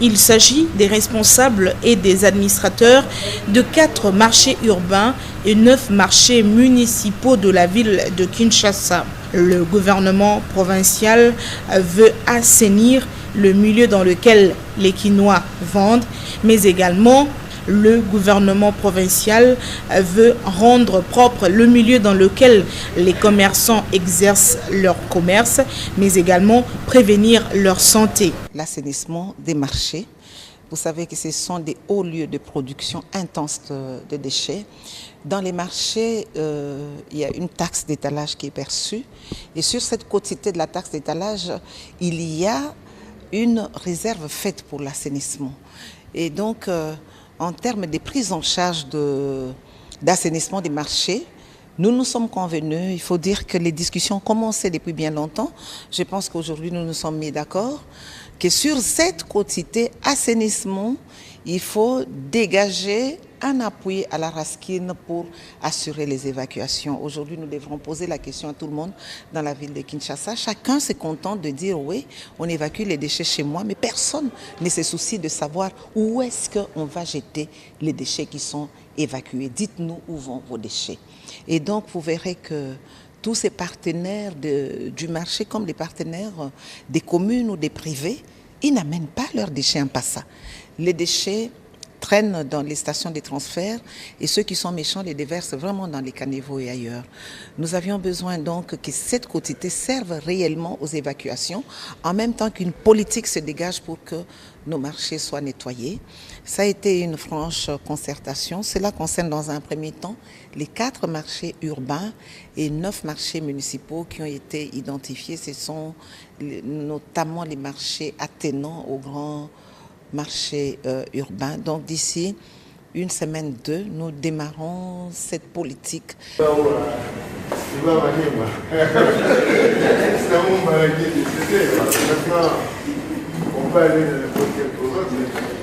Il s'agit des responsables et des administrateurs de 4 marchés urbains et 9 marchés municipaux de la ville de Kinshasa. Le gouvernement provincial veut assainir le milieu dans lequel les Kinois vendent, mais également le gouvernement provincial veut rendre propre le milieu dans lequel les commerçants exercent leur commerce, mais également prévenir leur santé. L'assainissement des marchés, vous savez que ce sont des hauts lieux de production intense de déchets. Dans les marchés, il y a une taxe d'étalage qui est perçue. Et sur cette quotité de la taxe d'étalage, il y a une réserve faite pour l'assainissement. Et donc, en termes de prise en charge d'assainissement des marchés, nous nous sommes convenus, il faut dire que les discussions ont commencé depuis bien longtemps. Je pense qu'aujourd'hui nous nous sommes mis d'accord que sur cette quotité assainissement, il faut dégager un appui à la Raskin pour assurer les évacuations. Aujourd'hui, nous devrons poser la question à tout le monde dans la ville de Kinshasa. Chacun se contente de dire oui, on évacue les déchets chez moi, mais personne ne se soucie de savoir où est-ce qu'on va jeter les déchets qui sont évacués. Dites-nous où vont vos déchets. Et donc, vous verrez que tous ces partenaires du marché, comme les partenaires des communes ou des privés, ils n'amènent pas leurs déchets en passant. Les déchets traînent dans les stations de transfert et ceux qui sont méchants les déversent vraiment dans les caniveaux et ailleurs. Nous avions besoin donc que cette quotité serve réellement aux évacuations en même temps qu'une politique se dégage pour que nos marchés soient nettoyés. Ça a été une franche concertation. Cela concerne dans un premier temps les 4 marchés urbains et 9 marchés municipaux qui ont été identifiés. Ce sont notamment les marchés attenants aux grands marché urbain. Donc d'ici une semaine, 2, nous démarrons cette politique. On peut aller dans n'importe quel programme.